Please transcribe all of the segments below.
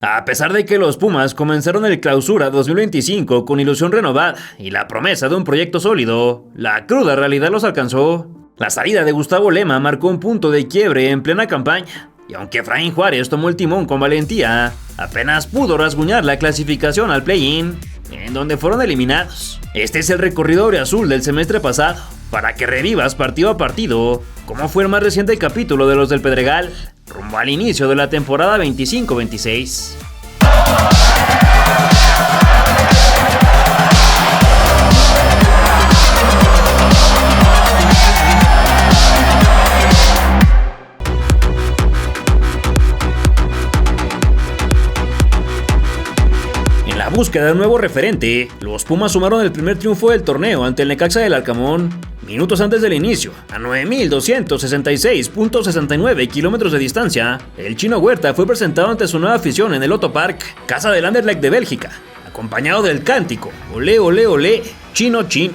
A pesar de que los Pumas comenzaron el Clausura 2025 con ilusión renovada y la promesa de un proyecto sólido, la cruda realidad los alcanzó. La salida de Gustavo Lema marcó un punto de quiebre en plena campaña, y aunque Efraín Juárez tomó el timón con valentía, apenas pudo rasguñar la clasificación al play-in, en donde fueron eliminados. Este es el recorrido auriazul del semestre pasado, para que revivas partido a partido cómo fue el más reciente capítulo de los del Pedregal, rumbo al inicio de la temporada 25-26. En la búsqueda de un nuevo referente, los Pumas sumaron el primer triunfo del torneo ante el Necaxa del Arcamón, minutos antes del inicio, a 9.266.69 kilómetros de distancia. El Chino Huerta fue presentado ante su nueva afición en el Otto Park, casa del Anderlecht de Bélgica, acompañado del cántico "Olé, olé, olé, chino, chino".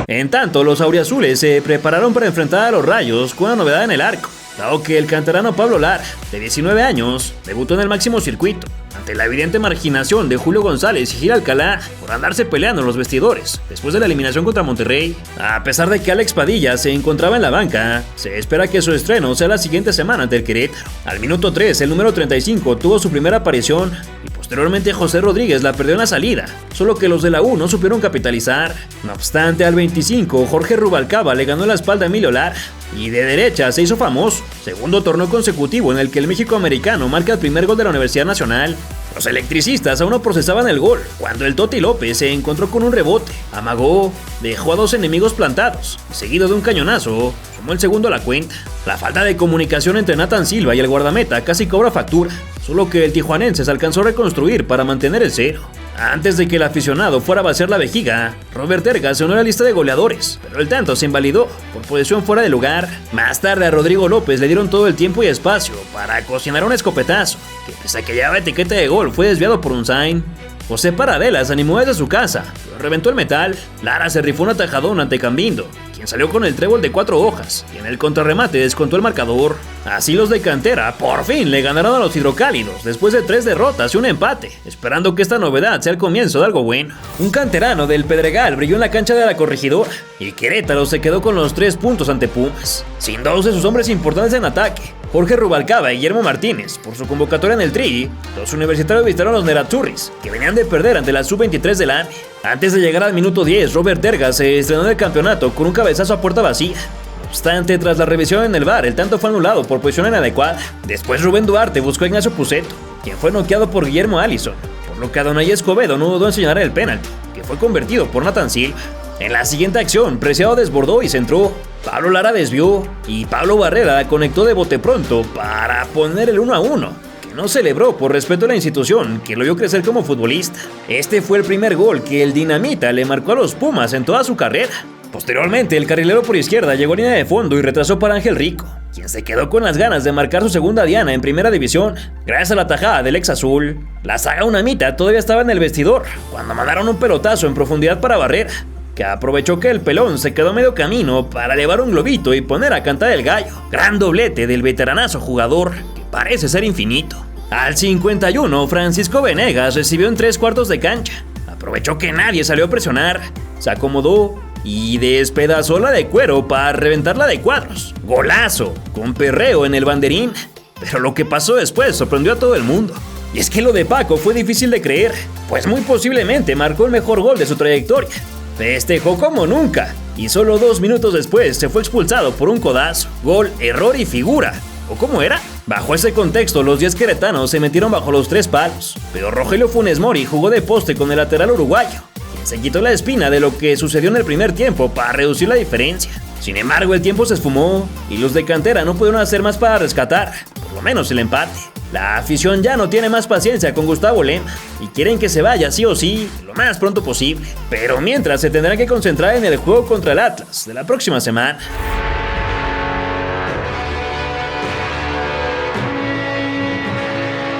En tanto, los auriazules se prepararon para enfrentar a los Rayos con una novedad en el arco, dado que el canterano Pablo Lara, de 19 años, debutó en el máximo circuito, ante la evidente marginación de Julio González y Gil Alcalá por andarse peleando en los vestidores, después de la eliminación contra Monterrey. A pesar de que Alex Padilla se encontraba en la banca, se espera que su estreno sea la siguiente semana ante el Querétaro. Al minuto 3, el número 35 tuvo su primera aparición, y posteriormente José Rodríguez la perdió en la salida, solo que los de la U no supieron capitalizar. No obstante, al 25, Jorge Rubalcaba le ganó la espalda a Emilio Lara, y de derecha se hizo famoso, segundo torneo consecutivo en el que el México americano marca el primer gol de la Universidad Nacional. Los electricistas aún no procesaban el gol, cuando el Toti López se encontró con un rebote, amagó, dejó a dos enemigos plantados, y seguido de un cañonazo, sumó el segundo a la cuenta. La falta de comunicación entre Nathan Silva y el guardameta casi cobra factura, solo que el tijuanense se alcanzó a reconstruir para mantener el cero. Antes de que el aficionado fuera a vaciar la vejiga, Robert Ergas se unió a la lista de goleadores, pero el tanto se invalidó por posición fuera de lugar. Más tarde a Rodrigo López le dieron todo el tiempo y espacio para cocinar un escopetazo, que pese a que llevaba etiqueta de gol fue desviado por un sign. José Paradela se animó desde su casa, pero reventó el metal. Lara se rifó un atajadón ante Cambindo, quien salió con el trébol de 4 hojas, y en el contrarremate descontó el marcador. Así los de cantera por fin le ganaron a los hidrocálidos después de 3 derrotas y un empate, esperando que esta novedad sea el comienzo de algo bueno. Un canterano del Pedregal brilló en la cancha de la Corregidora, y Querétaro se quedó con los 3 puntos ante Pumas, sin dos de sus hombres importantes en ataque, Jorge Rubalcaba y Guillermo Martínez, por su convocatoria en el Tri. Los universitarios visitaron a los Nerazzurris, que venían de perder ante la Sub-23 del AME. Antes de llegar al minuto 10, Robert Ergas se estrenó en el campeonato con un cabezazo a puerta vacía. No obstante, tras la revisión en el VAR, el tanto fue anulado por posición inadecuada. Después Rubén Duarte buscó a Ignacio Puceto, quien fue noqueado por Guillermo Allison, por lo que Adonai Escobedo no dudó en señalar el penalti, que fue convertido por Nathan Silva. En la siguiente acción, Preciado desbordó y centró. Pablo Lara desvió, y Pablo Barrera conectó de bote pronto para poner el 1-1. No celebró por respeto a la institución, que lo vio crecer como futbolista. Este fue el primer gol que el Dinamita le marcó a los Pumas en toda su carrera. Posteriormente, el carrilero por izquierda llegó a línea de fondo y retrasó para Ángel Rico, quien se quedó con las ganas de marcar su segunda diana en primera división, gracias a la tajada del ex azul. La saga Unamita todavía estaba en el vestidor, cuando mandaron un pelotazo en profundidad para Barrera, que aprovechó que el pelón se quedó a medio camino para llevar un globito y poner a cantar el gallo. Gran doblete del veteranazo jugador, que parece ser infinito. Al 51, Francisco Venegas recibió en 3/4 de cancha. Aprovechó que nadie salió a presionar, se acomodó y despedazó la de cuero para reventarla de cuadros. Golazo, con perreo en el banderín. Pero lo que pasó después sorprendió a todo el mundo. Y es que lo de Paco fue difícil de creer, pues muy posiblemente marcó el mejor gol de su trayectoria. Festejó como nunca, y solo 2 minutos después se fue expulsado por un codazo. Gol, error y figura. ¿O cómo era? Bajo ese contexto, los 10 queretanos se metieron bajo los 3 palos, pero Rogelio Funes Mori jugó de poste con el lateral uruguayo, quien se quitó la espina de lo que sucedió en el primer tiempo para reducir la diferencia. Sin embargo, el tiempo se esfumó, y los de cantera no pudieron hacer más para rescatar, por lo menos el empate. La afición ya no tiene más paciencia con Gustavo Lema, y quieren que se vaya sí o sí, lo más pronto posible. Pero mientras se tendrán que concentrar en el juego contra el Atlas de la próxima semana.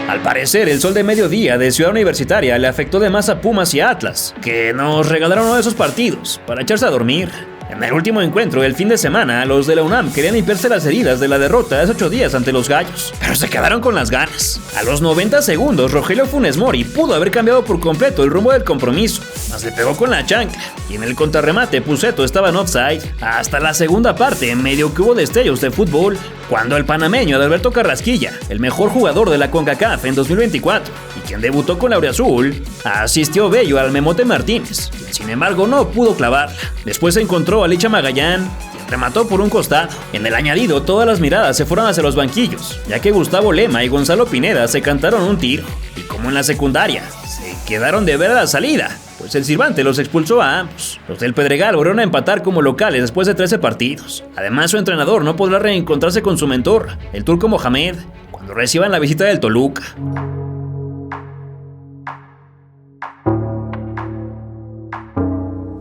Al parecer, el sol de mediodía de Ciudad Universitaria le afectó de más a Pumas y Atlas, que nos regalaron uno de esos partidos para echarse a dormir. En el último encuentro del fin de semana, los de la UNAM querían limpiarse las heridas de la derrota de hace 8 días ante los Gallos, pero se quedaron con las ganas. A los 90 segundos, Rogelio Funes Mori pudo haber cambiado por completo el rumbo del compromiso, mas le pegó con la chancla, y en el contrarremate Pusetto estaba en offside. Hasta la segunda parte, medio que hubo destellos de fútbol, cuando el panameño Adalberto Carrasquilla, el mejor jugador de la CONCACAF en 2024, y quien debutó con la Auriazul, asistió bello al Memote Martínez, quien sin embargo no pudo clavarla. Después se encontró a Licha Magallán, quien remató por un costado. En el añadido, todas las miradas se fueron hacia los banquillos, ya que Gustavo Lema y Gonzalo Pineda se cantaron un tiro, y como en la secundaria, se quedaron de ver a la salida, pues el silbante los expulsó a ambos. Los del Pedregal volvieron a empatar como locales después de 13 partidos. Además, su entrenador no podrá reencontrarse con su mentor, el turco Mohamed, cuando reciban la visita del Toluca.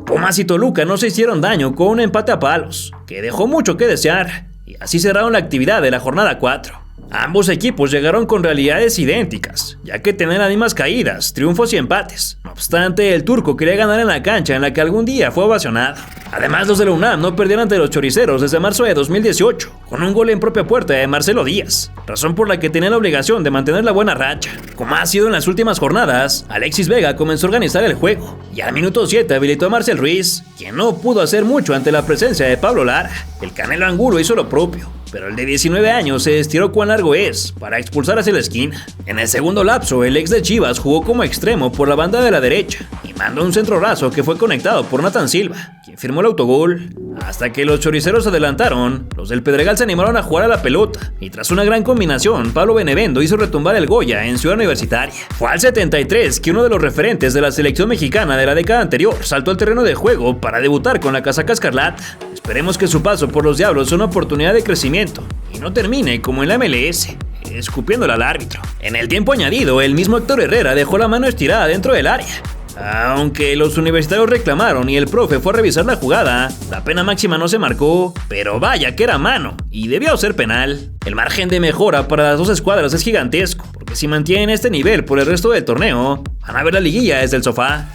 Pumas y Toluca no se hicieron daño con un empate a palos, que dejó mucho que desear, y así cerraron la actividad de la jornada 4. Ambos equipos llegaron con realidades idénticas, ya que tenían las mismas caídas, triunfos y empates. No obstante, el turco quería ganar en la cancha en la que algún día fue ovacionado. Además, los de la UNAM no perdieron ante los choriceros desde marzo de 2018, con un gol en propia puerta de Marcelo Díaz, razón por la que tenían la obligación de mantener la buena racha. Como ha sido en las últimas jornadas, Alexis Vega comenzó a organizar el juego, y al minuto 7 habilitó a Marcel Ruiz, quien no pudo hacer mucho ante la presencia de Pablo Lara. El Canelo Angulo hizo lo propio, pero el de 19 años se estiró cuán largo es para expulsar hacia la esquina. En el segundo lapso, el ex de Chivas jugó como extremo por la banda de la derecha y mandó un centro raso que fue conectado por Nathan Silva, quien firmó el autogol. Hasta que los choriceros adelantaron, los del Pedregal se animaron a jugar a la pelota, y tras una gran combinación, Pablo Benevendo hizo retumbar el Goya en Ciudad Universitaria. Fue al 73 que uno de los referentes de la selección mexicana de la década anterior saltó al terreno de juego para debutar con la casaca escarlata. Esperemos que su paso por los Diablos sea una oportunidad de crecimiento y no termine como en la MLS, escupiéndole al árbitro. En el tiempo añadido, el mismo Héctor Herrera dejó la mano estirada dentro del área. Aunque los universitarios reclamaron y el profe fue a revisar la jugada, la pena máxima no se marcó, pero vaya que era mano y debió ser penal. El margen de mejora para las dos escuadras es gigantesco, porque si mantienen este nivel por el resto del torneo, van a ver la liguilla desde el sofá.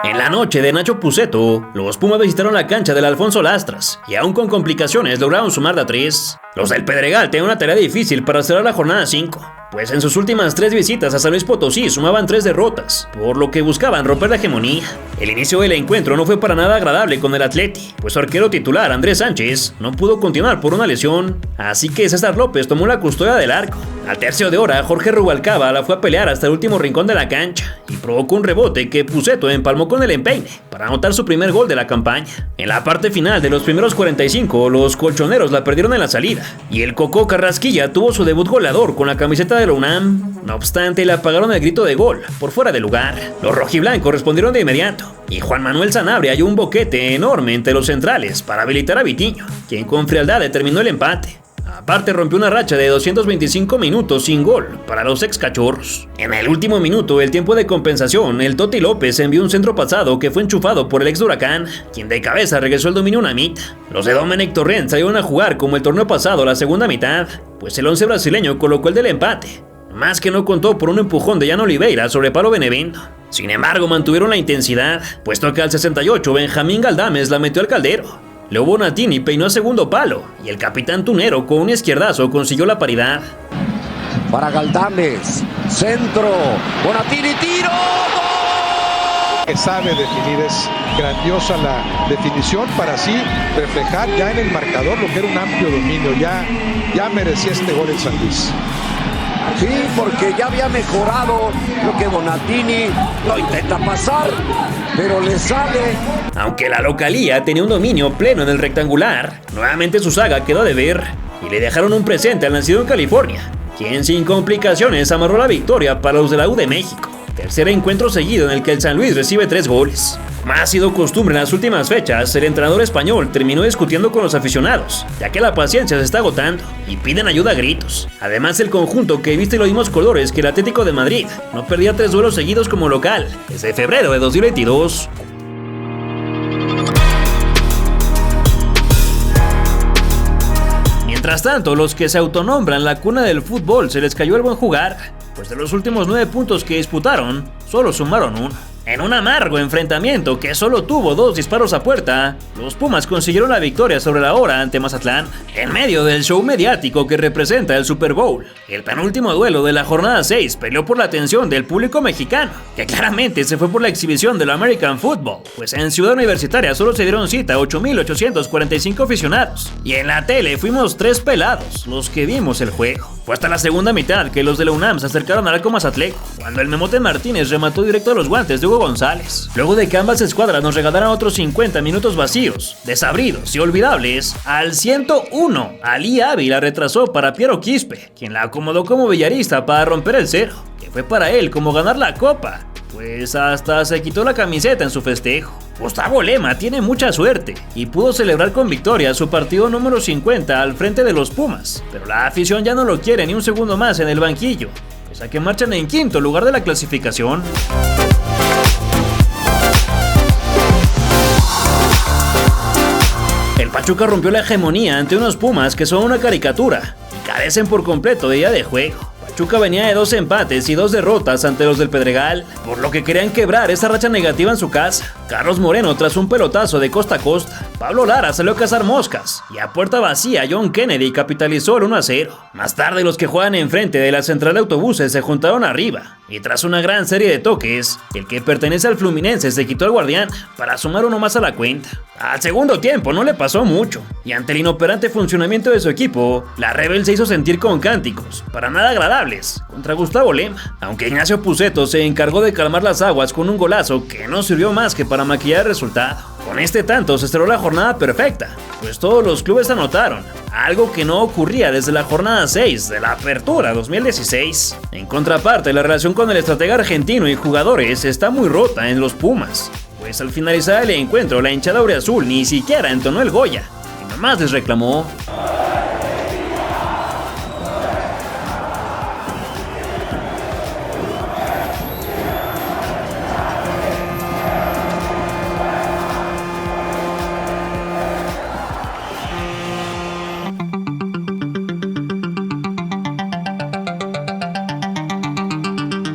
En la noche de Nacho Pusetto, los Pumas visitaron la cancha del Alfonso Lastras y aún con complicaciones lograron sumar de a 3. Los del Pedregal tenían una tarea difícil para cerrar la jornada 5, pues en sus últimas 3 visitas a San Luis Potosí sumaban 3 derrotas, por lo que buscaban romper la hegemonía. El inicio del encuentro no fue para nada agradable con el Atleti, pues su arquero titular Andrés Sánchez no pudo continuar por una lesión, así que César López tomó la custodia del arco. Al tercio de hora, Jorge Rubalcaba la fue a pelear hasta el último rincón de la cancha y provocó un rebote que Pusetto empalmó con el empeine para anotar su primer gol de la campaña. En la parte final de los primeros 45, los colchoneros la perdieron en la salida y el Cocó Carrasquilla tuvo su debut goleador con la camiseta de la UNAM. No obstante, le apagaron el grito de gol por fuera de lugar. Los rojiblancos respondieron de inmediato y Juan Manuel Sanabria halló un boquete enorme entre los centrales para habilitar a Vitiño, quien con frialdad determinó el empate. Aparte, rompió una racha de 225 minutos sin gol para los ex cachorros. En el último minuto del tiempo de compensación, el Toti López envió un centro pasado que fue enchufado por el ex de Huracán, quien de cabeza regresó el dominio una mitad. Los de Domenech Torrent salieron a jugar como el torneo pasado la segunda mitad, pues el 11 brasileño colocó el del empate, más que no contó por un empujón de Jan Oliveira sobre Pablo Benevendo. Sin embargo, mantuvieron la intensidad, puesto que al 68 Benjamín Galdames la metió al caldero. Leo Bonatini peinó a segundo palo y el capitán tunero con un izquierdazo consiguió la paridad. Para Galdames, centro, Bonatini, tiro, ¡gol! Que sabe definir, es grandiosa la definición para así reflejar ya en el marcador lo que era un amplio dominio, ya merecía este gol el San Luis. Sí, porque ya había mejorado lo que Bonatini lo intenta pasar, pero le sale. Aunque la localía tenía un dominio pleno en el rectangular, nuevamente su saga quedó de ver y le dejaron un presente al nacido en California, quien sin complicaciones amarró la victoria para los de la U de México. Tercer encuentro seguido en el que el San Luis recibe 3 goles. Como ha sido costumbre en las últimas fechas, el entrenador español terminó discutiendo con los aficionados, ya que la paciencia se está agotando y piden ayuda a gritos. Además, el conjunto, que viste los mismos colores que el Atlético de Madrid, no perdía 3 duelos seguidos como local desde febrero de 2022. Mientras tanto, los que se autonombran la cuna del fútbol se les cayó el buen jugar. pues de los últimos 9 puntos que disputaron, solo sumaron 1. En un amargo enfrentamiento que solo tuvo 2 disparos a puerta, los Pumas consiguieron la victoria sobre la hora ante Mazatlán, en medio del show mediático que representa el Super Bowl. El penúltimo duelo de la jornada 6 peleó por la atención del público mexicano, que claramente se fue por la exhibición del American Football, pues en Ciudad Universitaria solo se dieron cita 8,845 aficionados, y en la tele fuimos 3 pelados los que vimos el juego. Fue hasta la segunda mitad que los de la UNAM se acercaron al arco mazatleco, cuando el Memote Martínez remató directo a los guantes de Hugo González. Luego de que ambas escuadras nos regalaran otros 50 minutos vacíos, desabridos y olvidables, al 101, Ali Ávila retrasó para Piero Quispe, quien la acomodó como villarista para romper el cero, que fue para él como ganar la copa, pues hasta se quitó la camiseta en su festejo. Gustavo Lema tiene mucha suerte y pudo celebrar con victoria su partido número 50 al frente de los Pumas, pero la afición ya no lo quiere ni un segundo más en el banquillo, pese a que marchan en quinto lugar de la clasificación. El Pachuca rompió la hegemonía ante unos Pumas que son una caricatura y carecen por completo de idea de juego. Pachuca venía de 2 empates y 2 derrotas ante los del Pedregal, por lo que querían quebrar esa racha negativa en su casa. Carlos Moreno tras un pelotazo de costa a costa. Pablo Lara salió a cazar moscas y a puerta vacía John Kennedy capitalizó el 1-0. Más tarde los que juegan enfrente de la central de autobuses se juntaron arriba y tras una gran serie de toques, el que pertenece al Fluminense se quitó al guardián para sumar uno más a la cuenta. Al segundo tiempo no le pasó mucho, y ante el inoperante funcionamiento de su equipo, la Rebel se hizo sentir con cánticos, para nada agradables, contra Gustavo Lema, aunque Ignacio Puceto se encargó de calmar las aguas con un golazo que no sirvió más que para maquillar el resultado. Con este tanto se cerró la jornada perfecta, pues todos los clubes anotaron, algo que no ocurría desde la jornada 6 de la Apertura 2016. En contraparte, la relación con el estratega argentino y jugadores está muy rota en los Pumas, pues al finalizar el encuentro la hinchada auriazul ni siquiera entonó el Goya y nomás les reclamó.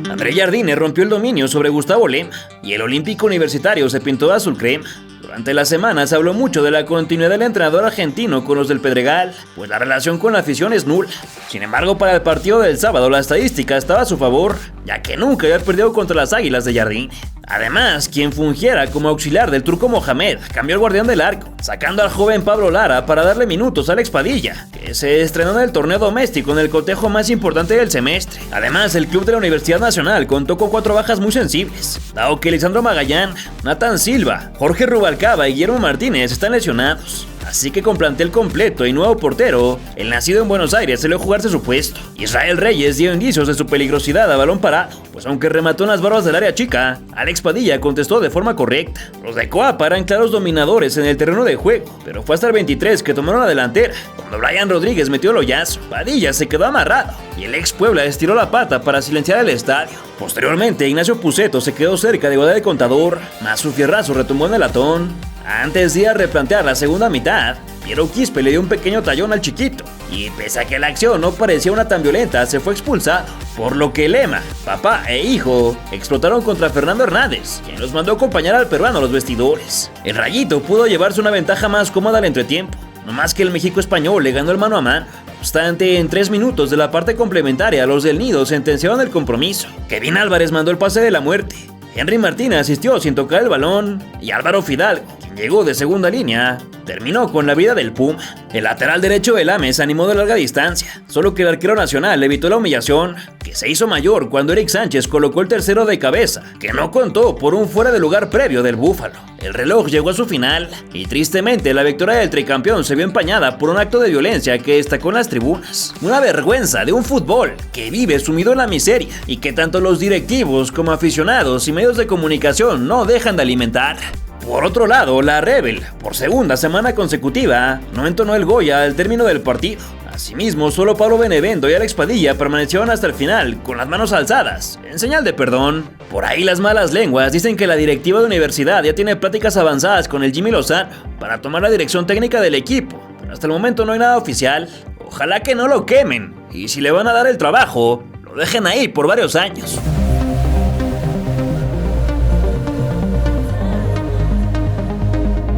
André Jardine rompió el dominio sobre Gustavo Lema y el olímpico universitario se pintó de azul crema. Durante la semana se habló mucho de la continuidad del entrenador argentino con los del Pedregal, pues la relación con la afición es nula. Sin embargo, para el partido del sábado la estadística estaba a su favor, ya que nunca había perdido contra las Águilas de Jardine. Además, quien fungiera como auxiliar del turco Mohamed cambió al guardián del arco, sacando al joven Pablo Lara para darle minutos a Alex Padilla, que se estrenó en el torneo doméstico en el cotejo más importante del semestre. Además, el club de la Universidad Nacional contó con 4 bajas muy sensibles, dado que Lisandro Magallán, Nathan Silva, Jorge Rubalcaba y Guillermo Martínez están lesionados. Así que con plantel completo y nuevo portero, el nacido en Buenos Aires salió a jugarse su puesto. Israel Reyes dio indicios de su peligrosidad a balón parado, pues aunque remató en las barbas del área chica, Alex Padilla contestó de forma correcta. Los de Coapa eran claros dominadores en el terreno de juego, pero fue hasta el 23 que tomaron la delantera. Cuando Brian Rodríguez metió el hoyazo, Padilla se quedó amarrado y el ex Puebla estiró la pata para silenciar el estadio. Posteriormente, Ignacio Puceto se quedó cerca de igualdad de contador, mas su fierrazo retumbó en el latón. Antes de ir a replantear la segunda mitad, Piero Quispe le dio un pequeño tallón al chiquito, y pese a que la acción no parecía una tan violenta, se fue expulsado, por lo que Lema, papá e hijo explotaron contra Fernando Hernández, quien los mandó a acompañar al peruano a los vestidores. El Rayito pudo llevarse una ventaja más cómoda al entretiempo, no más que el México español le ganó el mano a mano. No obstante, en 3 minutos de la parte complementaria, los del Nido sentenciaron el compromiso. Kevin Álvarez mandó el pase de la muerte, Henry Martín asistió sin tocar el balón y Álvaro Fidalgo, quien llegó de segunda línea, terminó con la vida del Puma. El lateral derecho del AME se animó de larga distancia, solo que el arquero nacional evitó la humillación, que se hizo mayor cuando Eric Sánchez colocó el tercero de cabeza, que no contó por un fuera de lugar previo del Búfalo. El reloj llegó a su final y tristemente la victoria del tricampeón se vio empañada por un acto de violencia que destacó en las tribunas. Una vergüenza de un fútbol que vive sumido en la miseria y que tanto los directivos como aficionados y medios de comunicación no dejan de alimentar. Por otro lado, la Rebel, por segunda semana consecutiva, no entonó el Goya al término del partido. Asimismo, solo Pablo Benevendo y Alex Padilla permanecieron hasta el final con las manos alzadas, en señal de perdón. Por ahí las malas lenguas dicen que la directiva de universidad ya tiene pláticas avanzadas con el Jimmy Lozano para tomar la dirección técnica del equipo, pero hasta el momento no hay nada oficial. Ojalá que no lo quemen, y si le van a dar el trabajo, lo lo dejen ahí por varios años.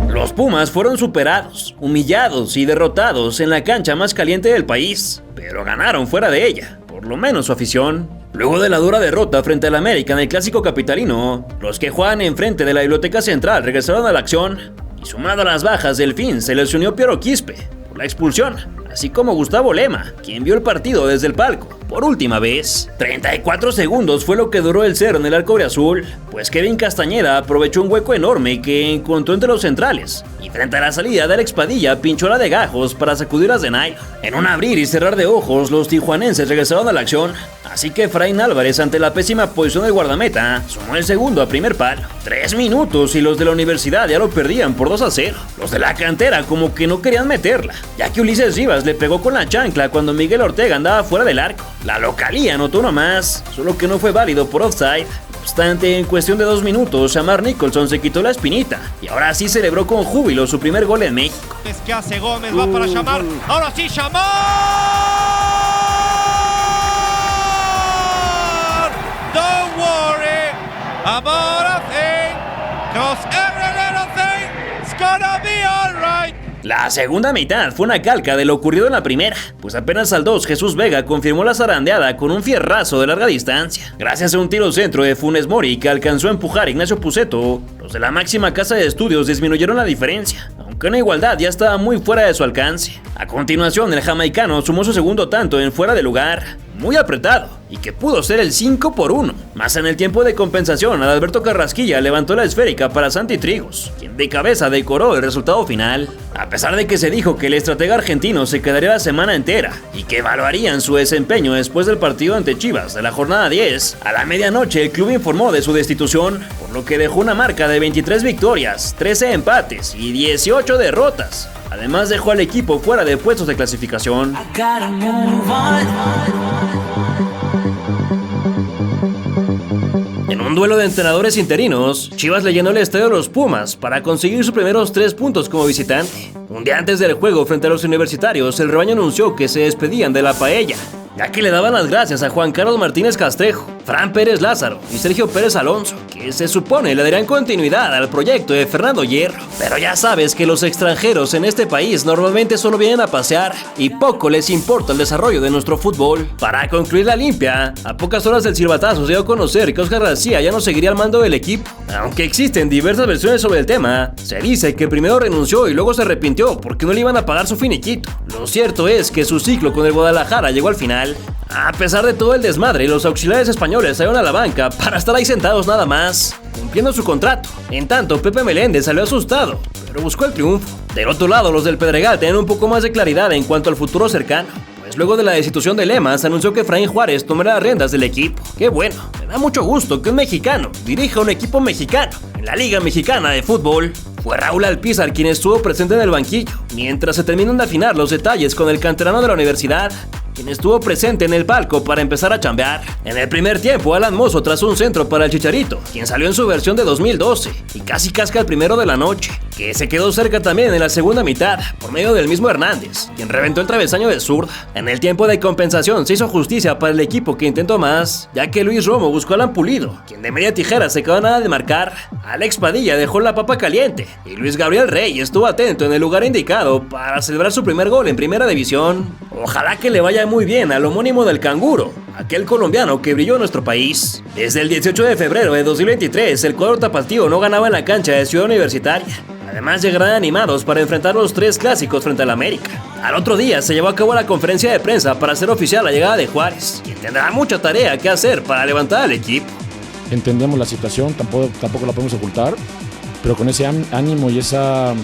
Los Pumas fueron superados, humillados y derrotados en la cancha más caliente del país, pero ganaron fuera de ella, por lo menos su afición. Luego de la dura derrota frente al América en el clásico capitalino, los que juegan enfrente de la Biblioteca Central regresaron a la acción y, sumado a las bajas del fin, se les unió Piero Quispe por la expulsión, así como Gustavo Lema, quien vio el partido desde el palco por última vez. 34 segundos fue lo que duró el cero en el arco auriazul, pues Kevin Castañeda aprovechó un hueco enorme que encontró entre los centrales y, frente a la salida de Alex Padilla, pinchó la de Gajos para sacudir a Zenayo. En un abrir y cerrar de ojos, los tijuanenses regresaron a la acción, así que Efraín Álvarez, ante la pésima posición del guardameta, sumó el segundo a primer palo. 3 minutos y los de la universidad ya lo perdían por 2-0. Los de la cantera como que no querían meterla, ya que Ulises Rivas le pegó con la chancla cuando Miguel Ortega andaba fuera del arco. La localía anotó uno más, solo que no fue válido por offside. No obstante, en cuestión de 2 minutos, Shamar Nicholson se quitó la espinita y ahora sí celebró con júbilo su primer gol en México. Es que hace Gómez, va para Shamar, ahora sí Shamar. Don't worry about a thing, 'cause every little thing is gonna be alright. La segunda mitad fue una calca de lo ocurrido en la primera, pues apenas al 2 Jesús Vega confirmó la zarandeada con un fierrazo de larga distancia. Gracias a un tiro centro de Funes Mori que alcanzó a empujar Ignacio Puceto, los de la máxima casa de estudios disminuyeron la diferencia, aunque una igualdad ya estaba muy fuera de su alcance. A continuación, el jamaicano sumó su segundo tanto en fuera de lugar, muy apretado, y que pudo ser el 5-1. Más en el tiempo de compensación, Adalberto Carrasquilla levantó la esférica para Santi Trigos, quien de cabeza decoró el resultado final. A pesar de que se dijo que el estratega argentino se quedaría la semana entera y que evaluarían su desempeño después del partido ante Chivas de la jornada 10, a la medianoche el club informó de su destitución, por lo que dejó una marca de 23 victorias, 13 empates y 18 derrotas. Además, dejó al equipo fuera de puestos de clasificación. En un duelo de entrenadores interinos, Chivas le llenó el estadio de los Pumas para conseguir sus primeros 3 puntos como visitante. Un día antes del juego frente a los universitarios, el rebaño anunció que se despedían de la paella, ya que le daban las gracias a Juan Carlos Martínez Castrejo, Fran Pérez Lázaro y Sergio Pérez Alonso, que se supone le darían continuidad al proyecto de Fernando Hierro. Pero ya sabes que los extranjeros en este país normalmente solo vienen a pasear y poco les importa el desarrollo de nuestro fútbol. Para concluir la limpia, a pocas horas del silbatazo se dio a conocer que Óscar García ya no seguiría al mando del equipo. Aunque existen diversas versiones sobre el tema, se dice que primero renunció y luego se arrepintió porque no le iban a pagar su finiquito. Lo cierto es que su ciclo con el Guadalajara llegó al final. A pesar de todo el desmadre, los auxiliares españoles salieron a la banca para estar ahí sentados nada más, cumpliendo su contrato. En tanto, Pepe Meléndez salió asustado, pero buscó el triunfo. Del otro lado, los del Pedregal tenían un poco más de claridad en cuanto al futuro cercano, pues luego de la destitución de Lema, se anunció que Efraín Juárez tomará las riendas del equipo. ¡Qué bueno! Me da mucho gusto que un mexicano dirija un equipo mexicano en la Liga Mexicana de Fútbol. Fue Raúl Alpizar quien estuvo presente en el banquillo, mientras se terminan de afinar los detalles con el canterano de la universidad, quien estuvo presente en el palco para empezar a chambear. En el primer tiempo, Alan Mozo trazó un centro para el Chicharito, quien salió en su versión de 2012 y casi casca el primero de la noche, que se quedó cerca también en la segunda mitad, por medio del mismo Hernández, quien reventó el travesaño de zurda. En el tiempo de compensación se hizo justicia para el equipo que intentó más, ya que Luis Romo buscó a Alan Pulido, quien de media tijera se quedó a nada de marcar. Alex Padilla dejó la papa caliente y Luis Gabriel Rey estuvo atento en el lugar indicado para celebrar su primer gol en primera división. Ojalá que le vaya muy bien al homónimo del Canguro, aquel colombiano que brilló en nuestro país. Desde el 18 de febrero de 2023, el cuadro tapatío no ganaba en la cancha de Ciudad Universitaria. Además, llegarán animados para enfrentar los 3 clásicos frente al América. Al otro día se llevó a cabo la conferencia de prensa para hacer oficial la llegada de Juárez, quien tendrá mucha tarea que hacer para levantar al equipo. Entendemos la situación, tampoco la podemos ocultar, pero con ese ánimo y esa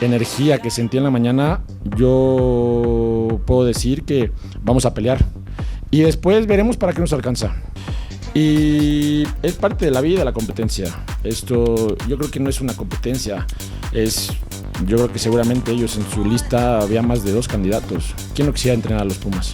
energía que sentí en la mañana, yo puedo decir que vamos a pelear y después veremos para qué nos alcanza. Y es parte de la vida, la competencia. Esto yo creo que no es una competencia, yo creo que seguramente ellos en su lista había más de 2 candidatos. ¿Quién no quisiera entrenar a los Pumas?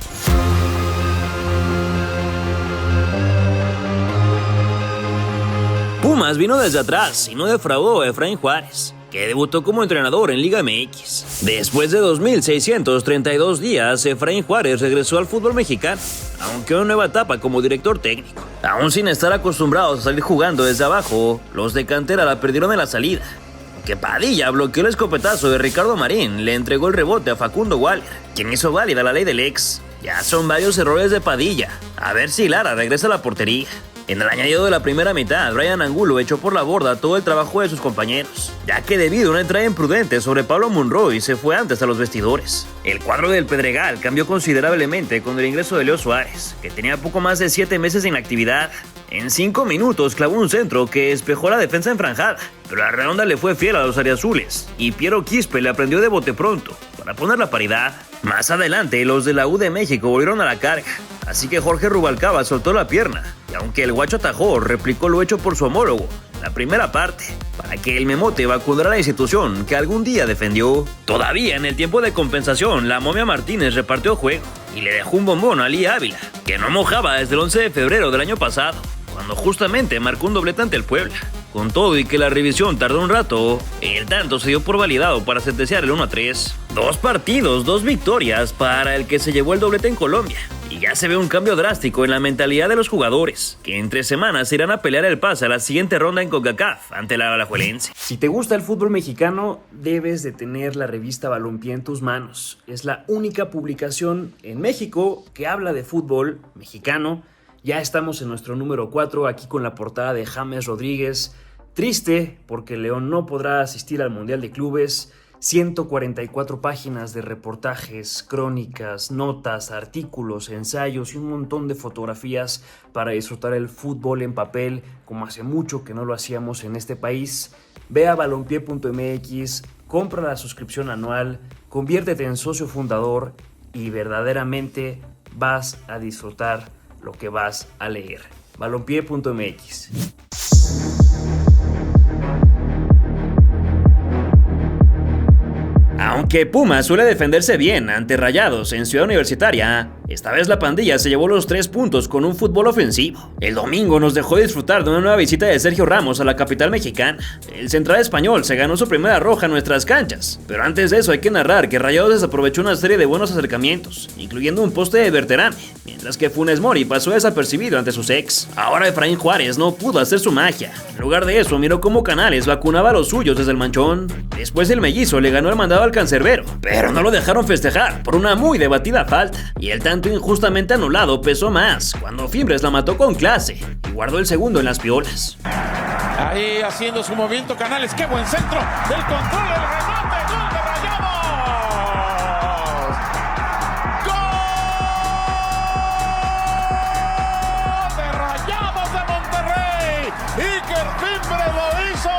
Pumas vino desde atrás y no defraudó a Efraín Juárez. que debutó como entrenador en Liga MX. Después de 2.632 días, Efraín Juárez regresó al fútbol mexicano, aunque una nueva etapa como director técnico. Aún sin estar acostumbrados a salir jugando desde abajo, los de cantera la perdieron en la salida. Que Padilla bloqueó el escopetazo de Ricardo Marín, le entregó el rebote a Facundo Waller, quien hizo válida la ley del ex. Ya son varios errores de Padilla, a ver si Lara regresa a la portería. En el añadido de la primera mitad, Brian Angulo echó por la borda todo el trabajo de sus compañeros, ya que debido a una entrada imprudente sobre Pablo Monroy se fue antes a los vestidores. El cuadro del Pedregal cambió considerablemente con el ingreso de Leo Suárez, que tenía poco más de 7 meses de inactividad. En 5 minutos clavó un centro que despejó la defensa enfranjada, pero la redonda le fue fiel a los ariazules, y Piero Quispe le aprendió de bote pronto para poner la paridad. Más adelante, los de la U de México volvieron a la carga, así que Jorge Rubalcaba soltó la pierna, y aunque el guacho atajó, replicó lo hecho por su homólogo, la primera parte, para que el memote vacunara a la institución que algún día defendió. Todavía en el tiempo de compensación, la momia Martínez repartió juego, y le dejó un bombón a Lee Ávila, que no mojaba desde el 11 de febrero del año pasado, cuando justamente marcó un doblete ante el Puebla. Con todo y que la revisión tardó un rato, el tanto se dio por validado para sentenciar el 1-3. 2 partidos, 2 victorias para el que se llevó el doblete en Colombia. Y ya se ve un cambio drástico en la mentalidad de los jugadores, que entre semanas irán a pelear el pase a la siguiente ronda en CONCACAF ante la Alajuelense. Si te gusta el fútbol mexicano, debes de tener la revista Balompié en tus manos. Es la única publicación en México que habla de fútbol mexicano. Ya estamos en nuestro número 4, aquí con la portada de James Rodríguez. Triste porque León no podrá asistir al Mundial de Clubes. 144 páginas de reportajes, crónicas, notas, artículos, ensayos y un montón de fotografías para disfrutar el fútbol en papel, como hace mucho que no lo hacíamos en este país. Ve a balompié.mx, compra la suscripción anual, conviértete en socio fundador y verdaderamente vas a disfrutar lo que vas a leer. Balompié.mx. Aunque Pumas suele defenderse bien ante Rayados en Ciudad Universitaria, esta vez la pandilla se llevó los 3 puntos con un fútbol ofensivo. El domingo nos dejó disfrutar de una nueva visita de Sergio Ramos a la capital mexicana. El central español se ganó su primera roja en nuestras canchas, pero antes de eso hay que narrar que Rayados desaprovechó una serie de buenos acercamientos, incluyendo un poste de Berterame, mientras que Funes Mori pasó desapercibido ante sus ex. Ahora Efraín Juárez no pudo hacer su magia. En lugar de eso, miró cómo Canales vacunaba a los suyos desde el manchón. Después el mellizo le ganó el mandado al cancerbero, pero no lo dejaron festejar por una muy debatida falta, y el tanto injustamente anulado pesó más cuando Fimbres la mató con clase y guardó el segundo en las piolas. Ahí haciendo su movimiento Canales, qué buen centro, el control, el remate, gol de Rayados. ¡Gol de Rayados de Monterrey! Iker Fimbres lo hizo.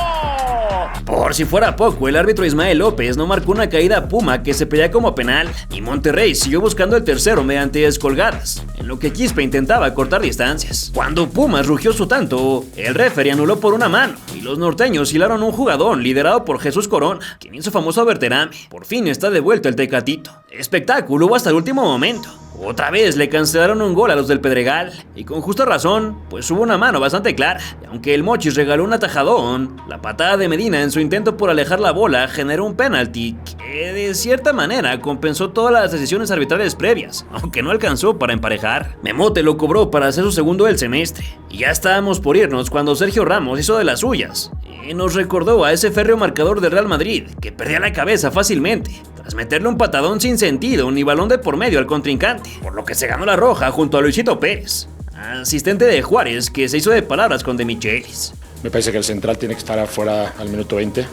Por si fuera poco, el árbitro Ismael López no marcó una caída a Puma que se pedía como penal, y Monterrey siguió buscando el tercero mediante descolgadas, en lo que Quispe intentaba cortar distancias. Cuando Pumas rugió su tanto, el referee anuló por una mano, y los norteños hilaron un jugadón liderado por Jesús Corona, quien hizo famoso a Berterame. Por fin está de vuelta el Tecatito. Espectáculo hubo hasta el último momento. Otra vez le cancelaron un gol a los del Pedregal, y con justa razón, pues hubo una mano bastante clara. Y aunque el Mochis regaló un atajadón, la patada de Medina en su intento por alejar la bola generó un penalti que de cierta manera compensó todas las decisiones arbitrales previas, aunque no alcanzó para emparejar. Memote lo cobró para hacer su segundo del semestre, y ya estábamos por irnos cuando Sergio Ramos hizo de las suyas, y nos recordó a ese férreo marcador de Real Madrid, que perdía la cabeza fácilmente, tras meterle un patadón sin sentido ni balón de por medio al contrincante, por lo que se ganó la roja junto a Luisito Pérez, asistente de Juárez, que se hizo de palabras con De Michelis. Me parece que el central tiene que estar afuera al minuto 20,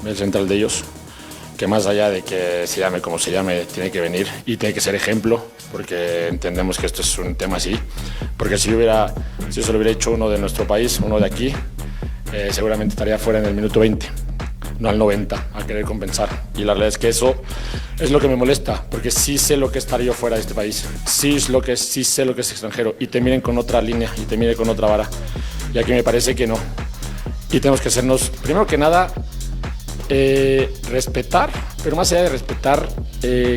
el central de ellos, que más allá de que se llame como se llame, tiene que venir y tiene que ser ejemplo, porque entendemos que esto es un tema así, porque si eso lo hubiera hecho uno de nuestro país, uno de aquí, seguramente estaría fuera en el minuto 20. No al 90, a querer compensar. Y la verdad es que eso es lo que me molesta, porque sí sé lo que es estar yo fuera de este país, sí sé lo que es extranjero, y te miren con otra línea, y te miren con otra vara, y aquí me parece que no. Y tenemos que hacernos, primero que nada, respetar, pero más allá de respetar,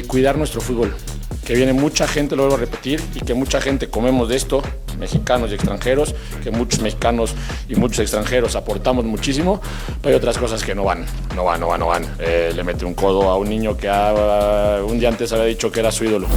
cuidar nuestro fútbol, que viene mucha gente, lo vuelvo a repetir, y que mucha gente comemos de esto, mexicanos y extranjeros, que muchos mexicanos y muchos extranjeros aportamos muchísimo, pero hay otras cosas que no van. Le mete un codo a un niño que un día antes había dicho que era su ídolo.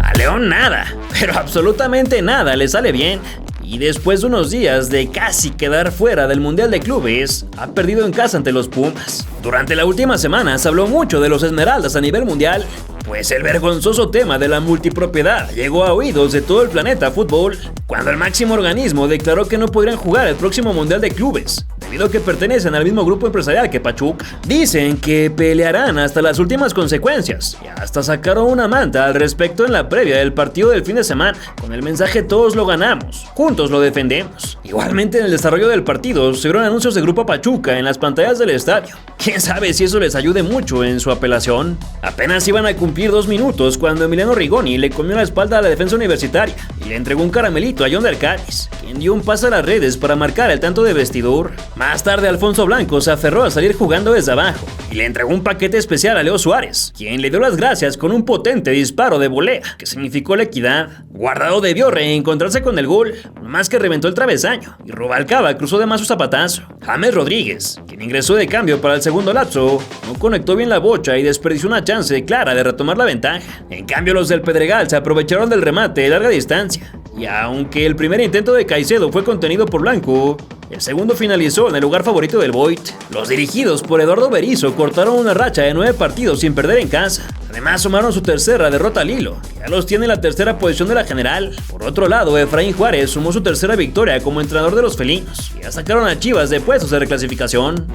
A León nada, pero absolutamente nada le sale bien. Y después de unos días de casi quedar fuera del Mundial de Clubes, ha perdido en casa ante los Pumas. Durante la última semana se habló mucho de los Esmeraldas a nivel mundial, pues el vergonzoso tema de la multipropiedad llegó a oídos de todo el planeta fútbol, cuando el máximo organismo declaró que no podrían jugar el próximo Mundial de Clubes, debido a que pertenecen al mismo grupo empresarial que Pachuca. Dicen que pelearán hasta las últimas consecuencias, y hasta sacaron una manta al respecto en la previa del partido del fin de semana, con el mensaje "todos lo ganamos, juntos lo defendemos". Igualmente en el desarrollo del partido se vieron anuncios de Grupo Pachuca en las pantallas del estadio. Quién sabe si eso les ayude mucho en su apelación. Apenas iban a cumplir 2 minutos cuando Emiliano Rigoni le comió la espalda a la defensa universitaria y le entregó un caramelito a Yonder Cáliz, quien dio un pase a las redes para marcar el tanto de vestidor. Más tarde Alfonso Blanco se aferró a salir jugando desde abajo y le entregó un paquete especial a Leo Suárez, quien le dio las gracias con un potente disparo de volea que significó la equidad. Guardado debió reencontrarse con el gol, más que reventó el travesaño y Rubalcaba cruzó de más su zapatazo. James Rodríguez, quien ingresó de cambio para el segundo lapso, no conectó bien la bocha y desperdició una chance clara de retomar la ventaja. En cambio, los del Pedregal se aprovecharon del remate de larga distancia, y aunque el primer intento de Caicedo fue contenido por Blanco, el segundo finalizó en el lugar favorito del Boyd. Los dirigidos por Eduardo Berizzo cortaron una racha de 9 partidos sin perder en casa. Además sumaron su tercera derrota al hilo, que ya los tiene en la tercera posición de la general. Por otro lado, Efraín Juárez sumó su tercera victoria como entrenador de los felinos, y ya sacaron a Chivas de puestos de reclasificación.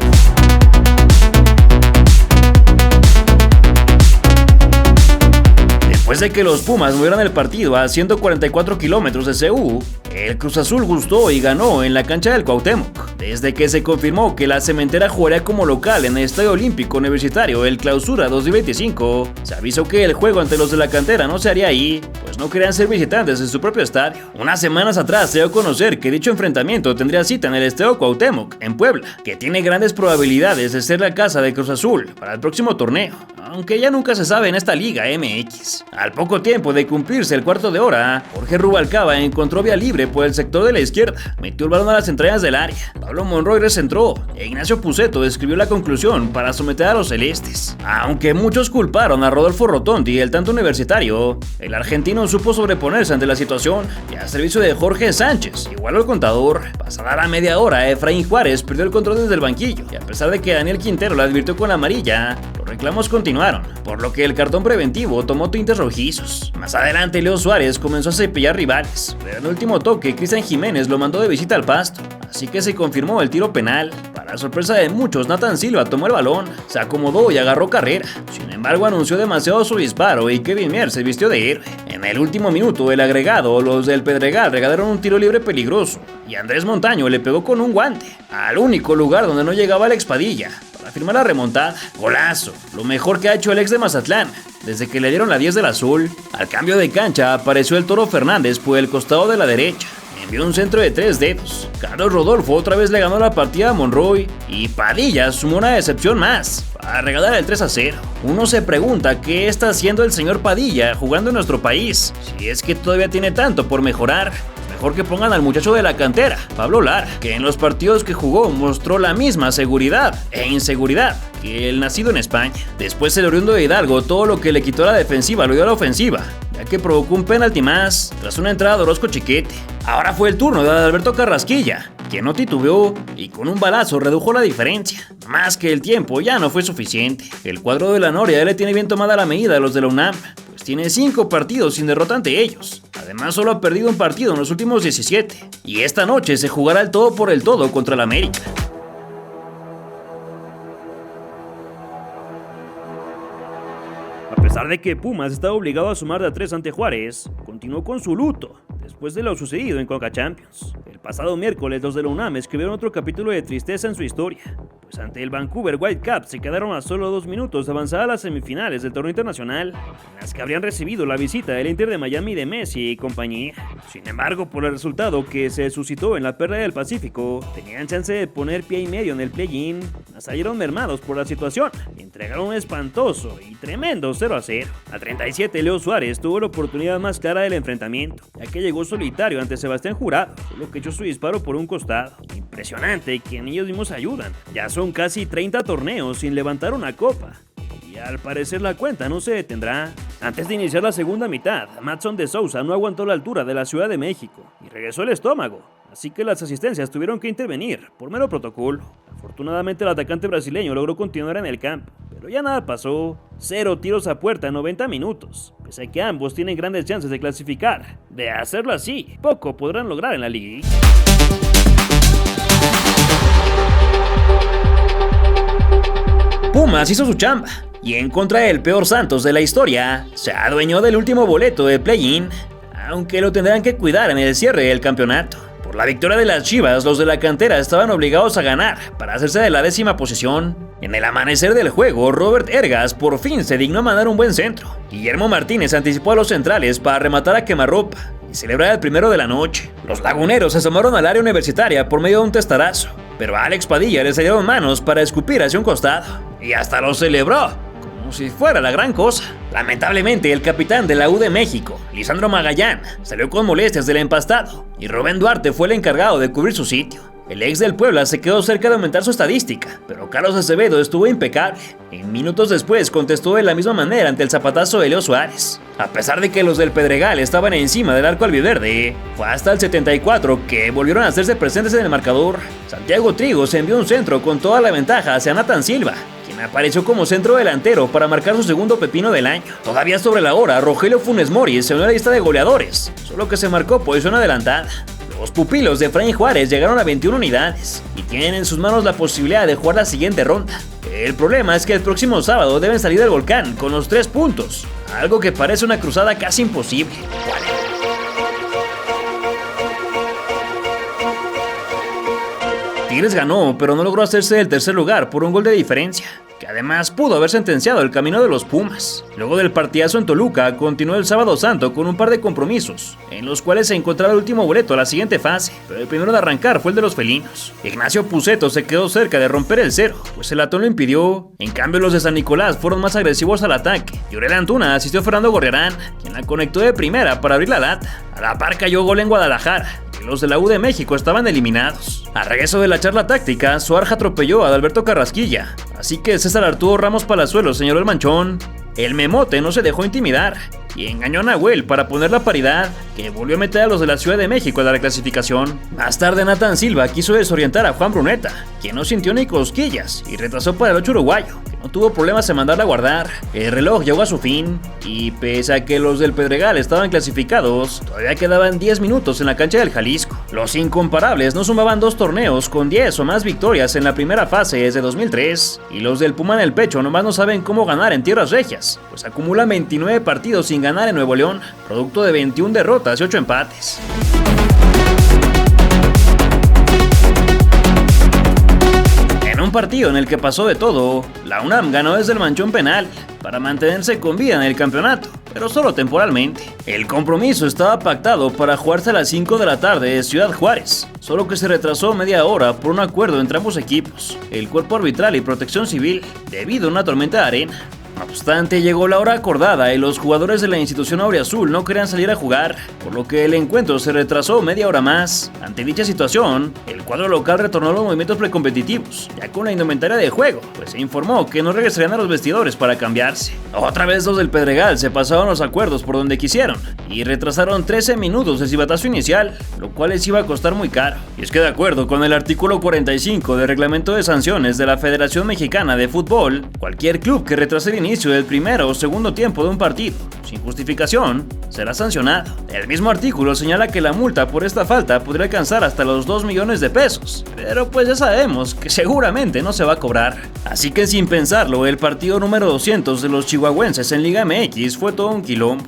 Después de que los Pumas movieran el partido a 144 kilómetros de CU, el Cruz Azul gustó y ganó en la cancha del Cuauhtémoc. Desde que se confirmó que la Cementera jugaría como local en el Estadio Olímpico Universitario el Clausura 2025, se avisó que el juego ante los de la cantera no se haría ahí, pues no querían ser visitantes en su propio estadio. Unas semanas atrás se dio a conocer que dicho enfrentamiento tendría cita en el Estadio Cuauhtémoc, en Puebla, que tiene grandes probabilidades de ser la casa de Cruz Azul para el próximo torneo, aunque ya nunca se sabe en esta Liga MX. Al poco tiempo de cumplirse el cuarto de hora, Jorge Rubalcaba encontró vía libre por el sector de la izquierda, metió el balón a las entrañas del área, Pablo Monroy recentró e Ignacio Puceto describió la conclusión para someter a los celestes. Aunque muchos culparon a Rodolfo Rotondi el tanto universitario, el argentino supo sobreponerse ante la situación y a servicio de Jorge Sánchez igualó el contador. Pasada la media hora, Efraín Juárez perdió el control desde el banquillo y a pesar de que Daniel Quintero la advirtió con la amarilla, los reclamos continuaron, por lo que el cartón preventivo tomó tintes rojizos. Más adelante Leo Suárez comenzó a cepillar rivales, pero en el último toque Cristian Jiménez lo mandó de visita al pasto, así que se confirmó el tiro penal. Para sorpresa de muchos, Nathan Silva tomó el balón, se acomodó y agarró carrera. Sin embargo, anunció demasiado su disparo y Kevin Mier se vistió de héroe. En el último minuto del agregado, los del Pedregal regalaron un tiro libre peligroso y Andrés Montaño le pegó con un guante al único lugar donde no llegaba Alex Padilla para firmar la remontada. Golazo, lo mejor que ha hecho el ex de Mazatlán desde que le dieron la 10 del azul. Al cambio de cancha apareció el Toro Fernández por el costado de la derecha. Envió un centro de 3 dedos. Carlos Rodolfo otra vez le ganó la partida a Monroy y Padilla sumó una decepción más para regalar el 3-0. Uno se pregunta qué está haciendo el señor Padilla jugando en nuestro país, si es que todavía tiene tanto por mejorar. Mejor que pongan al muchacho de la cantera, Pablo Lara, que en los partidos que jugó mostró la misma seguridad e inseguridad que el nacido en España. Después el oriundo de Hidalgo todo lo que le quitó a la defensiva lo dio a la ofensiva, ya que provocó un penalti más tras una entrada de Orozco Chiquete. Ahora fue el turno de Alberto Carrasquilla, quien no titubeó y con un balazo redujo la diferencia. Más que el tiempo ya no fue suficiente. El cuadro de la Noria ya le tiene bien tomada la medida a los de la UNAM, pues tiene 5 partidos sin derrota ante ellos. Además solo ha perdido un partido en los últimos 17 y esta noche se jugará el todo por el todo contra el América. A pesar de que Pumas estaba obligado a sumar de a 3 ante Juárez, continuó con su luto después de lo sucedido en Conca Champions. El pasado miércoles los de la UNAM escribieron otro capítulo de tristeza en su historia, pues ante el Vancouver Whitecaps se quedaron a solo 2 minutos de avanzar a las semifinales del torneo internacional, en las que habrían recibido la visita del Inter de Miami de Messi y compañía. Sin embargo, por el resultado que se suscitó en la Perla del Pacífico, tenían chance de poner pie y medio en el play-in, salieron mermados por la situación y entregaron un espantoso y tremendo 0-0. Al 37, Leo Suárez tuvo la oportunidad más clara del enfrentamiento, ya que llegó solitario ante Sebastián Jurado, solo que echó su disparo por un costado. Impresionante que en ellos mismos ayudan. Ya son casi 30 torneos sin levantar una copa. Y al parecer la cuenta no se detendrá. Antes de iniciar la segunda mitad, Madson de Souza no aguantó la altura de la Ciudad de México y regresó el estómago, así que las asistencias tuvieron que intervenir por mero protocolo. Afortunadamente el atacante brasileño logró continuar en el campo, pero ya nada pasó. 0 tiros a puerta en 90 minutos. Pese a que ambos tienen grandes chances de clasificar, de hacerlo así, poco podrán lograr en la liga. Pumas hizo su chamba y en contra del peor Santos de la historia, se adueñó del último boleto de play-in, aunque lo tendrán que cuidar en el cierre del campeonato. Por la victoria de las Chivas, los de la cantera estaban obligados a ganar para hacerse de la 10ª posición. En el amanecer del juego, Robert Ergas por fin se dignó a mandar un buen centro. Guillermo Martínez anticipó a los centrales para rematar a quemarropa y celebrar el primero de la noche. Los laguneros se asomaron al área universitaria por medio de un testarazo, pero a Alex Padilla le salieron manos para escupir hacia un costado, y hasta lo celebró, como si fuera la gran cosa. Lamentablemente, el capitán de la U de México, Lisandro Magallán, salió con molestias del empastado, y Rubén Duarte fue el encargado de cubrir su sitio. El ex del Puebla se quedó cerca de aumentar su estadística, pero Carlos Acevedo estuvo impecable. En minutos después contestó de la misma manera ante el zapatazo de Leo Suárez. A pesar de que los del Pedregal estaban encima del arco albiverde, fue hasta el 74 que volvieron a hacerse presentes en el marcador. Santiago Trigos envió un centro con toda la ventaja hacia Nathan Silva, quien apareció como centro delantero para marcar su segundo pepino del año. Todavía sobre la hora, Rogelio Funes Mori se unió a la lista de goleadores, solo que se marcó posición adelantada. Los pupilos de Efraín Juárez llegaron a 21 unidades y tienen en sus manos la posibilidad de jugar la siguiente ronda. El problema es que el próximo sábado deben salir del volcán con los 3 puntos, algo que parece una cruzada casi imposible. Tigres ganó, pero no logró hacerse del tercer lugar por un gol de diferencia, que además pudo haber sentenciado el camino de los Pumas. Luego del partidazo en Toluca, continuó el Sábado Santo con un par de compromisos, en los cuales se encontraba el último boleto a la siguiente fase, pero el primero de arrancar fue el de los felinos. Ignacio Puceto se quedó cerca de romper el cero, pues el Atón lo impidió. En cambio, los de San Nicolás fueron más agresivos al ataque, y Aurel Antuna asistió a Fernando Gorriarán, quien la conectó de primera para abrir la lata. A la par cayó gol en Guadalajara, y los de la U de México estaban eliminados. Al regreso de la charla táctica, Suarja atropelló a Adalberto Carrasquilla, así que César Arturo Ramos Palazuelos señaló el manchón. El memote no se dejó intimidar y engañó a Nahuel para poner la paridad, que volvió a meter a los de la Ciudad de México a la reclasificación. Más tarde, Nathan Silva quiso desorientar a Juan Bruneta, quien no sintió ni cosquillas y retrasó para el 8 uruguayo, que no tuvo problemas en mandarla a guardar. El reloj llegó a su fin y pese a que los del Pedregal estaban clasificados, todavía quedaban 10 minutos en la cancha del Jalisco. Los incomparables no sumaban 2 torneos con 10 o más victorias en la primera fase desde 2003, y los del Puma en el pecho nomás no saben cómo ganar en tierras regias, pues acumulan 29 partidos sin ganar en Nuevo León, producto de 21 derrotas y 8 empates. En un partido en el que pasó de todo, la UNAM ganó desde el manchón penal para mantenerse con vida en el campeonato, pero solo temporalmente. El compromiso estaba pactado para jugarse a las 5 de la tarde de Ciudad Juárez, solo que se retrasó media hora por un acuerdo entre ambos equipos, el cuerpo arbitral y protección civil, debido a una tormenta de arena. No obstante, llegó la hora acordada y los jugadores de la institución auriazul no querían salir a jugar, por lo que el encuentro se retrasó media hora más. Ante dicha situación, el cuadro local retornó a los movimientos precompetitivos, ya con la indumentaria de juego, pues se informó que no regresarían a los vestidores para cambiarse. Otra vez los del Pedregal se pasaron los acuerdos por donde quisieron y retrasaron 13 minutos el silbatazo inicial, lo cual les iba a costar muy caro. Y es que de acuerdo con el artículo 45 del reglamento de sanciones de la Federación Mexicana de Fútbol, cualquier club que retrase el inicio del primero o segundo tiempo de un partido sin justificación será sancionado. El mismo artículo señala que la multa por esta falta podría alcanzar hasta los 2 millones de pesos, pero pues ya sabemos que seguramente no se va a cobrar. Así que sin pensarlo, el partido número 200 de los chihuahuenses en Liga MX fue todo un quilombo.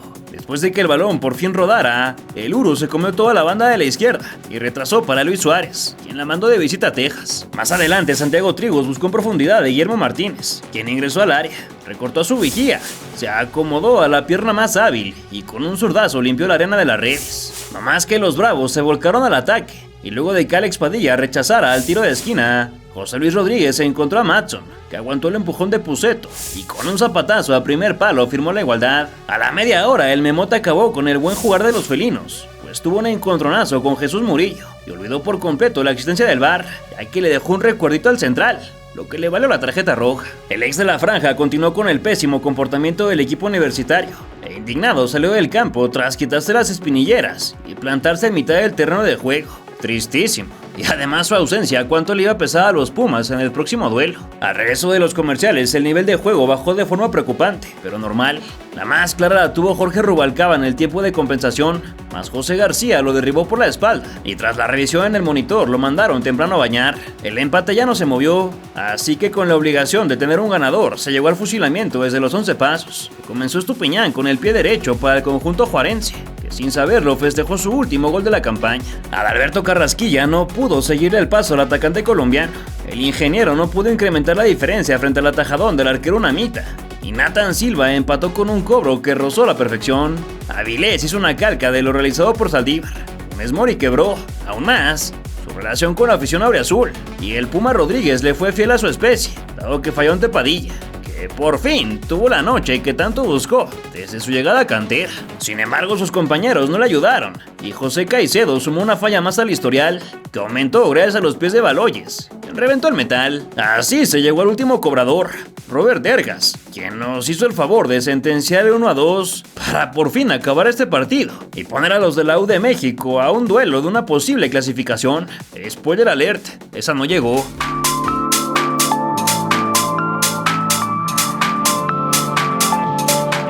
Después de que el balón por fin rodara, el Uru se comió toda la banda de la izquierda y retrasó para Luis Suárez, quien la mandó de visita a Texas. Más adelante, Santiago Trigos buscó en profundidad a Guillermo Martínez, quien ingresó al área, recortó a su vigía, se acomodó a la pierna más hábil y con un zurdazo limpió la arena de las redes. No más que los Bravos se volcaron al ataque y luego de que Alex Padilla rechazara al tiro de esquina, José Luis Rodríguez se encontró a Matson, que aguantó el empujón de Puceto y con un zapatazo a primer palo firmó la igualdad. A la media hora el Memote acabó con el buen jugar de los felinos, pues tuvo un encontronazo con Jesús Murillo y olvidó por completo la existencia del VAR, ya que le dejó un recuerdito al central, lo que le valió la tarjeta roja. El ex de la franja continuó con el pésimo comportamiento del equipo universitario e indignado salió del campo tras quitarse las espinilleras y plantarse en mitad del terreno de juego. Tristísimo. Y además su ausencia, cuánto le iba a pesar a los Pumas en el próximo duelo. Al regreso de los comerciales, el nivel de juego bajó de forma preocupante, pero normal. La más clara la tuvo Jorge Rubalcaba en el tiempo de compensación, mas José García lo derribó por la espalda, y tras la revisión en el monitor lo mandaron temprano a bañar. El empate ya no se movió, así que con la obligación de tener un ganador, se llegó al fusilamiento desde los 11 pasos. Comenzó Estupiñán con el pie derecho para el conjunto juarense, que sin saberlo festejó su último gol de la campaña. Adalberto Carrasquilla no pudo seguirle el paso al atacante colombiano. El ingeniero no pudo incrementar la diferencia frente al atajadón del arquero Unamita, y Nathan Silva empató con un cobro que rozó la perfección. Avilés hizo una calca de lo realizado por Saldívar. Funes Mori quebró, aún más, su relación con la afición auriazul, y el Puma Rodríguez le fue fiel a su especie, dado que falló ante Padilla, que por fin tuvo la noche que tanto buscó desde su llegada a cantera. Sin embargo, sus compañeros no le ayudaron y José Caicedo sumó una falla más al historial, que aumentó gracias a los pies de Baloyes, quien reventó el metal. Así se llegó al último cobrador, Robert Ergas, quien nos hizo el favor de sentenciar el 1-2 para por fin acabar este partido y poner a los de la U de México a un duelo de una posible clasificación. Spoiler alert, esa no llegó.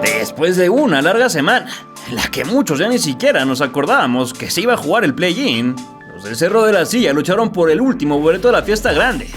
Después de una larga semana, en la que muchos ya ni siquiera nos acordábamos que se iba a jugar el play-in, los del Cerro de la Silla lucharon por el último boleto de la fiesta grande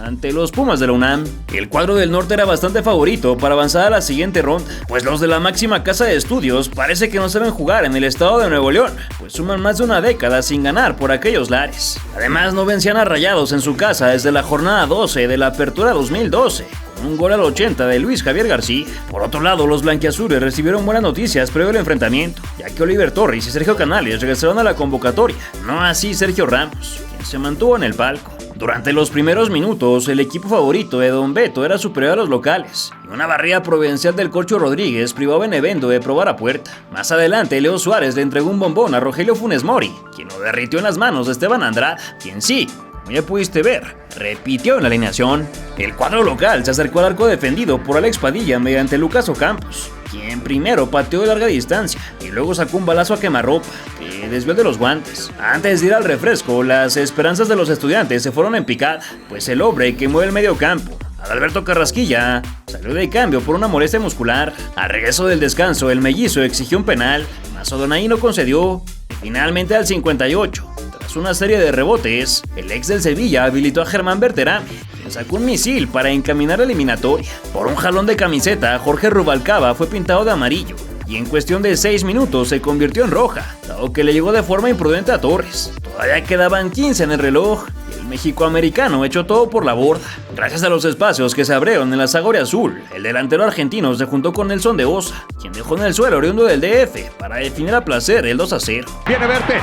ante los Pumas de la UNAM. El cuadro del norte era bastante favorito para avanzar a la siguiente ronda, pues los de la máxima casa de estudios parece que no saben jugar en el estado de Nuevo León, pues suman más de una década sin ganar por aquellos lares. Además, no vencían a Rayados en su casa desde la jornada 12 de la Apertura 2012, un gol al 80 de Luis Javier García. Por otro lado, los blanquiazules recibieron buenas noticias previo al enfrentamiento, ya que Oliver Torres y Sergio Canales regresaron a la convocatoria, no así Sergio Ramos, quien se mantuvo en el palco. Durante los primeros minutos, el equipo favorito de Don Beto era superior a los locales, y una barrida providencial del Corcho Rodríguez privó a Benevendo de probar a puerta. Más adelante, Leo Suárez le entregó un bombón a Rogelio Funes Mori, quien lo derritió en las manos de Esteban Andrada, quien sí, como ya pudiste ver, repitió en la alineación. El cuadro local se acercó al arco defendido por Alex Padilla mediante Lucas Ocampos, quien primero pateó de larga distancia y luego sacó un balazo a quemarropa que desvió de los guantes. Antes de ir al refresco, las esperanzas de los estudiantes se fueron en picada, pues el hombre quemó el medio campo. Adalberto Carrasquilla salió de cambio por una molestia muscular. Al regreso del descanso, el mellizo exigió un penal, mas Odonai no concedió. Finalmente, al 58, tras una serie de rebotes, el ex del Sevilla habilitó a Germán Berterame, quien sacó un misil para encaminar la eliminatoria. Por un jalón de camiseta, Jorge Rubalcaba fue pintado de amarillo y en cuestión de 6 minutos se convirtió en roja, dado que le llegó de forma imprudente a Torres. Todavía quedaban 15 en el reloj y el mexicoamericano echó todo por la borda. Gracias a los espacios que se abrieron en la zaga azul, el delantero argentino se juntó con Nelson de Osa, quien dejó en el suelo oriundo del DF para definir a placer el 2-0. Viene Verte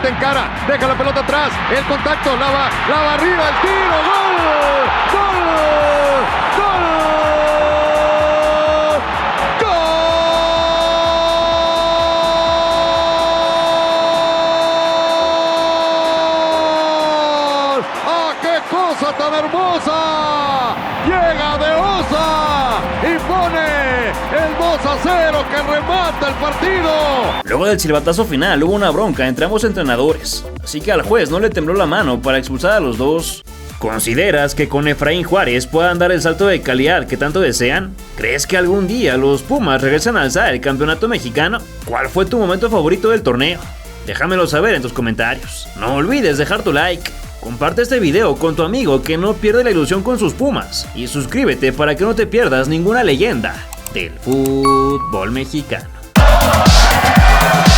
en cara, deja la pelota atrás, el contacto, la barrida, el tiro, ¡gol! ¡Tan hermosa! Llega de Osa y pone el 2-0 que remata el partido. Luego del silbatazo final hubo una bronca entre ambos entrenadores, así que al juez no le tembló la mano para expulsar a los dos. ¿Consideras que con Efraín Juárez puedan dar el salto de calidad que tanto desean? ¿Crees que algún día los Pumas regresen a alzar el campeonato mexicano? ¿Cuál fue tu momento favorito del torneo? Déjamelo saber en tus comentarios. No olvides dejar tu like. Comparte este video con tu amigo que no pierde la ilusión con sus Pumas y suscríbete para que no te pierdas ninguna leyenda del fútbol mexicano. Gol.